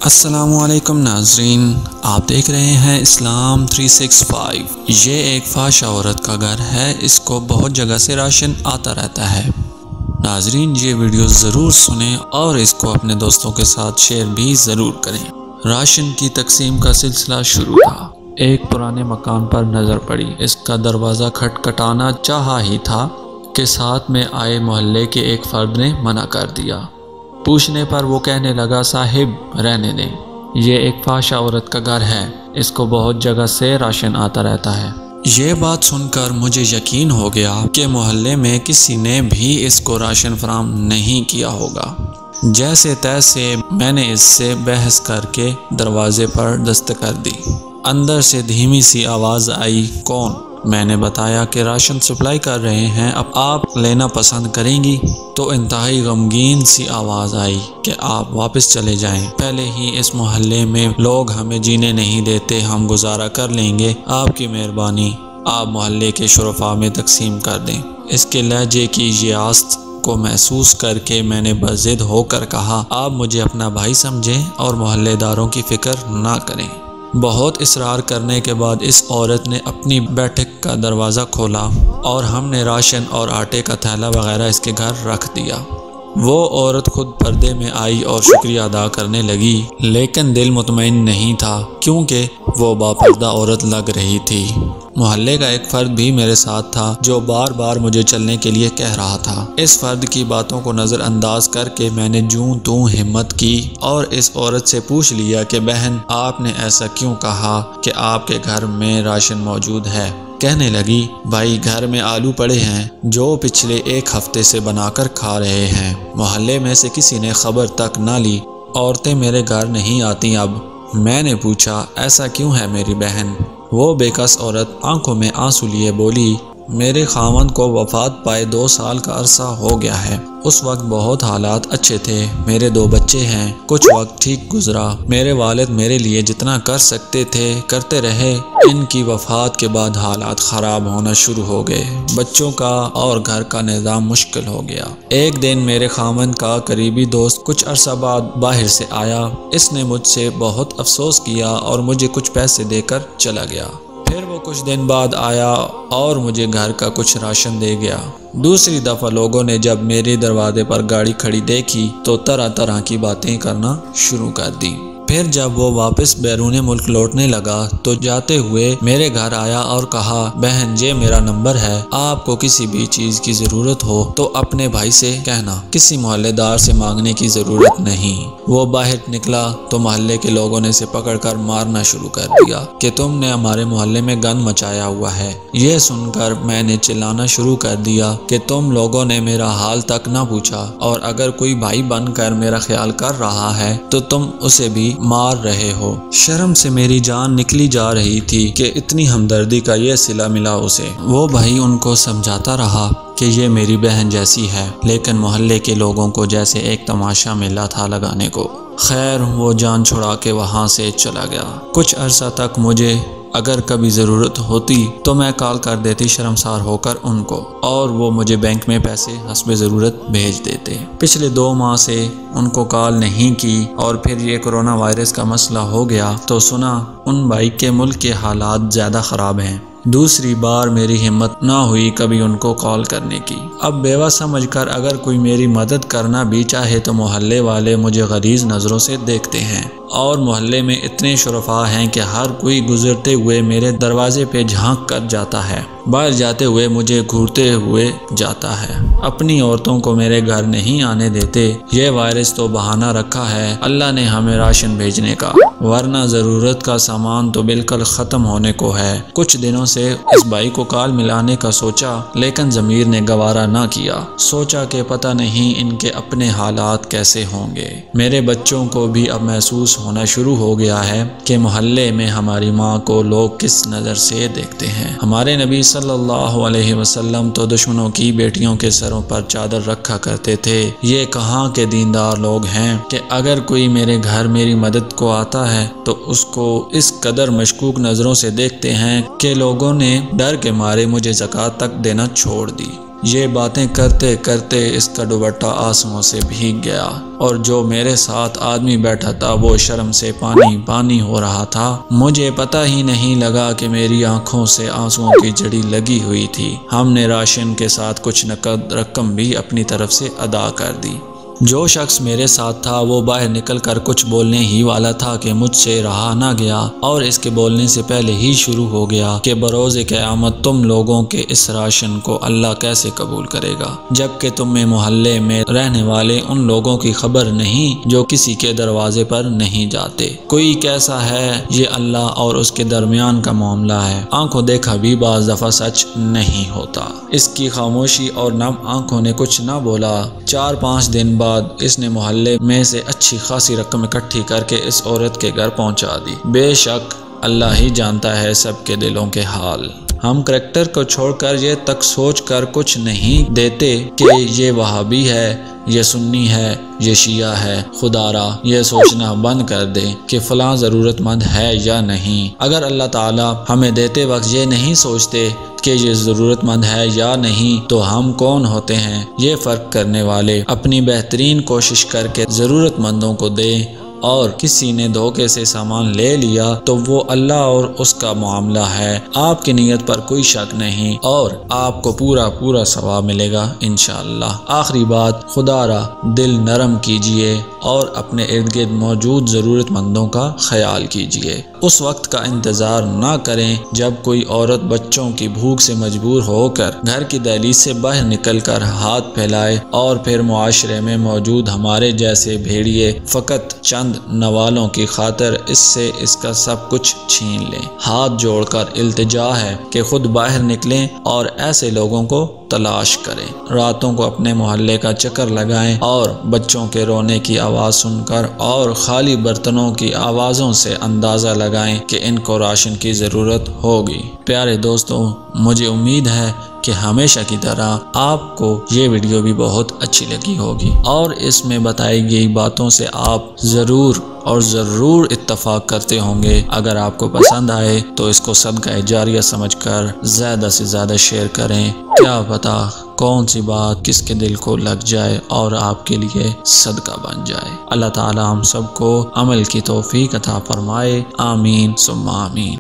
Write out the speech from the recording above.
السلام علیکم ناظرین، آپ دیکھ رہے ہیں اسلام 365۔ یہ ایک فاحش عورت کا گھر ہے، اس کو بہت جگہ سے راشن آتا رہتا ہے۔ ناظرین، یہ ویڈیو ضرور سنیں اور اس کو اپنے دوستوں کے ساتھ شیئر بھی ضرور کریں۔ راشن کی تقسیم کا سلسلہ شروع تھا۔ ایک پرانے مکان پر نظر پڑی، اس کا دروازہ کھٹکھٹانا چاہا ہی تھا کہ ساتھ میں آئے محلے کے ایک فرد نے منع کر دیا۔ پوچھنے پر وہ کہنے لگا، صاحب رہنے دیں، یہ ایک فاحش عورت کا گھر ہے، اس کو بہت جگہ سے راشن آتا رہتا ہے۔ یہ بات سن کر مجھے یقین ہو گیا کہ محلے میں کسی نے بھی اس کو راشن فراہم نہیں کیا ہوگا۔ جیسے تیسے میں نے اس سے بحث کر کے دروازے پر دستک دی۔ اندر سے دھیمی سی آواز آئی، کون؟ میں نے بتایا کہ راشن سپلائی کر رہے ہیں، اب آپ لینا پسند کریں گی؟ تو انتہائی غمگین سی آواز آئی کہ آپ واپس چلے جائیں، پہلے ہی اس محلے میں لوگ ہمیں جینے نہیں دیتے، ہم گزارا کر لیں گے، آپ کی مہربانی، آپ محلے کے شرفاء میں تقسیم کر دیں۔ اس کے لہجے کی یاست کو محسوس کر کے میں نے بضد ہو کر کہا، آپ مجھے اپنا بھائی سمجھیں اور محلے داروں کی فکر نہ کریں۔ بہت اصرار کرنے کے بعد اس عورت نے اپنی بیٹھک کا دروازہ کھولا اور ہم نے راشن اور آٹے کا تھیلا وغیرہ اس کے گھر رکھ دیا۔ وہ عورت خود پردے میں آئی اور شکریہ ادا کرنے لگی، لیکن دل مطمئن نہیں تھا کیونکہ وہ باپردہ عورت لگ رہی تھی۔ محلے کا ایک فرد بھی میرے ساتھ تھا جو بار بار مجھے چلنے کے لیے کہہ رہا تھا۔ اس فرد کی باتوں کو نظر انداز کر کے میں نے جوں توں ہمت کی اور اس عورت سے پوچھ لیا کہ بہن، آپ نے ایسا کیوں کہا کہ آپ کے گھر میں راشن موجود ہے؟ کہنے لگی، بھائی گھر میں آلو پڑے ہیں جو پچھلے ایک ہفتے سے بنا کر کھا رہے ہیں، محلے میں سے کسی نے خبر تک نہ لی، عورتیں میرے گھر نہیں آتی اب۔ میں نے پوچھا، ایسا کیوں ہے میری بہن؟ وہ بے کس عورت آنکھوں میں آنسو لیے بولی، میرے خاوند کو وفات پائے 2 سال کا عرصہ ہو گیا ہے، اس وقت بہت حالات اچھے تھے، میرے 2 بچے ہیں، کچھ وقت ٹھیک گزرا، میرے والد میرے لیے جتنا کر سکتے تھے کرتے رہے، ان کی وفات کے بعد حالات خراب ہونا شروع ہو گئے، بچوں کا اور گھر کا نظام مشکل ہو گیا۔ ایک دن میرے خاوند کا قریبی دوست کچھ عرصہ بعد باہر سے آیا، اس نے مجھ سے بہت افسوس کیا اور مجھے کچھ پیسے دے کر چلا گیا۔ پھر وہ کچھ دن بعد آیا اور مجھے گھر کا کچھ راشن دے گیا۔ دوسری دفعہ لوگوں نے جب میرے دروازے پر گاڑی کھڑی دیکھی تو طرح طرح کی باتیں کرنا شروع کر دی۔ پھر جب وہ واپس بیرون ملک لوٹنے لگا تو جاتے ہوئے میرے گھر آیا اور کہا، بہن یہ میرا نمبر ہے، آپ کو کسی بھی چیز کی ضرورت ہو تو اپنے بھائی سے کہنا، کسی محلے دار سے مانگنے کی ضرورت نہیں۔ وہ باہر نکلا تو محلے کے لوگوں نے اسے پکڑ کر مارنا شروع کر دیا کہ تم نے ہمارے محلے میں گند مچایا ہوا ہے۔ یہ سن کر میں نے چلانا شروع کر دیا کہ تم لوگوں نے میرا حال تک نہ پوچھا، اور اگر کوئی بھائی بن کر میرا خیال کر رہا ہے تو تم اسے بھی مار رہے ہو۔ شرم سے میری جان نکلی جا رہی تھی کہ اتنی ہمدردی کا یہ صلہ ملا اسے۔ وہ بھائی ان کو سمجھاتا رہا کہ یہ میری بہن جیسی ہے، لیکن محلے کے لوگوں کو جیسے ایک تماشا ملا تھا لگانے کو۔ خیر وہ جان چھڑا کے وہاں سے چلا گیا۔ کچھ عرصہ تک مجھے اگر کبھی ضرورت ہوتی تو میں کال کر دیتی شرمسار ہو کر ان کو، اور وہ مجھے بینک میں پیسے حسب ضرورت بھیج دیتے۔ پچھلے 2 ماہ سے ان کو کال نہیں کی، اور پھر یہ کورونا وائرس کا مسئلہ ہو گیا تو سنا ان بھائی کے ملک کے حالات زیادہ خراب ہیں۔ دوسری بار میری ہمت نہ ہوئی کبھی ان کو کال کرنے کی۔ اب بیوہ سمجھ کر اگر کوئی میری مدد کرنا بھی چاہے تو محلے والے مجھے غلیظ نظروں سے دیکھتے ہیں، اور محلے میں اتنے شرفاء ہیں کہ ہر کوئی گزرتے ہوئے میرے دروازے پہ جھانک کر جاتا ہے، باہر جاتے ہوئے مجھے گھورتے ہوئے جاتا ہے، اپنی عورتوں کو میرے گھر نہیں آنے دیتے۔ یہ وائرس تو بہانہ رکھا ہے اللہ نے ہمیں راشن بھیجنے کا، ورنہ ضرورت کا سامان تو بالکل ختم ہونے کو ہے۔ کچھ دنوں سے اس بھائی کو کال ملانے کا سوچا، لیکن ضمیر نے گوارا نہ کیا۔ سوچا کہ پتہ نہیں ان کے اپنے حالات کیسے ہوں گے۔ میرے بچوں کو بھی اب محسوس ہونا شروع ہو گیا ہے کہ محلے میں ہماری ماں کو لوگ کس نظر سے دیکھتے ہیں۔ ہمارے نبی صلی اللہ علیہ وسلم تو دشمنوں کی بیٹیوں کے سروں پر چادر رکھا کرتے تھے۔ یہ کہاں کے دیندار لوگ ہیں کہ اگر کوئی میرے گھر میری مدد کو آتا ہے تو اس کو اس قدر مشکوک نظروں سے دیکھتے ہیں کہ لوگوں نے ڈر کے مارے مجھے زکوٰۃ تک دینا چھوڑ دی۔ یہ باتیں کرتے کرتے اس کا دوپٹہ آنسوؤں سے بھیگ گیا اور جو میرے ساتھ آدمی بیٹھا تھا وہ شرم سے پانی پانی ہو رہا تھا۔ مجھے پتہ ہی نہیں لگا کہ میری آنکھوں سے آنسوؤں کی جڑی لگی ہوئی تھی۔ ہم نے راشن کے ساتھ کچھ نقد رقم بھی اپنی طرف سے ادا کر دی۔ جو شخص میرے ساتھ تھا وہ باہر نکل کر کچھ بولنے ہی والا تھا کہ مجھ سے رہا نہ گیا اور اس کے بولنے سے پہلے ہی شروع ہو گیا کہ بروز قیامت تم لوگوں کے اس راشن کو اللہ کیسے قبول کرے گا، جبکہ تمہیں محلے میں رہنے والے ان لوگوں کی خبر نہیں جو کسی کے دروازے پر نہیں جاتے۔ کوئی کیسا ہے یہ اللہ اور اس کے درمیان کا معاملہ ہے، آنکھوں دیکھا بھی بعض دفعہ سچ نہیں ہوتا۔ اس کی خاموشی اور نم آنکھوں نے کچھ نہ بولا۔ 4-5 دن بعد اس نے محلے میں سے اچھی خاصی رقم اکٹھی کر کے اس عورت کے گھر پہنچا دی۔ بے شک اللہ ہی جانتا ہے سب کے دلوں کے حال۔ ہم کریکٹر کو چھوڑ کر یہ تک سوچ کر کچھ نہیں دیتے کہ یہ وہابی ہے، یہ سنی ہے، یہ شیعہ ہے۔ خدا را یہ سوچنا بند کر دے کہ فلاں ضرورت مند ہے یا نہیں۔ اگر اللہ تعالی ہمیں دیتے وقت یہ نہیں سوچتے کہ یہ ضرورت مند ہے یا نہیں تو ہم کون ہوتے ہیں یہ فرق کرنے والے؟ اپنی بہترین کوشش کر کے ضرورت مندوں کو دیں، اور کسی نے دھوکے سے سامان لے لیا تو وہ اللہ اور اس کا معاملہ ہے، آپ کی نیت پر کوئی شک نہیں اور آپ کو پورا ثواب ملے گا انشاءاللہ۔ آخری بات، خدا را دل نرم کیجئے اور اپنے ارد گرد موجود ضرورت مندوں کا خیال کیجئے۔ اس وقت کا انتظار نہ کریں جب کوئی عورت بچوں کی بھوک سے مجبور ہو کر گھر کی دہلیز سے باہر نکل کر ہاتھ پھیلائے اور پھر معاشرے میں موجود ہمارے جیسے بھیڑیے فقط چند نوالوں کی خاطر اس سے اس کا سب کچھ چھین لیں۔ ہاتھ جوڑ کر التجا ہے کہ خود باہر نکلیں اور ایسے لوگوں کو تلاش کریں، راتوں کو اپنے محلے کا چکر لگائیں اور بچوں کے رونے کی آواز سن کر اور خالی برتنوں کی آوازوں سے اندازہ لگائیں کہ ان کو راشن کی ضرورت ہوگی۔ پیارے دوستوں، مجھے امید ہے کہ ہمیشہ کی طرح آپ کو یہ ویڈیو بھی بہت اچھی لگی ہوگی اور اس میں بتائی گئی باتوں سے آپ ضرور اتفاق کرتے ہوں گے۔ اگر آپ کو پسند آئے تو اس کو صدقہ جاریہ سمجھ کر زیادہ سے زیادہ شیئر کریں، کیا پتہ کون سی بات کس کے دل کو لگ جائے اور آپ کے لیے صدقہ بن جائے۔ اللہ تعالی ہم سب کو عمل کی توفیق عطا فرمائے، آمین ثم آمین۔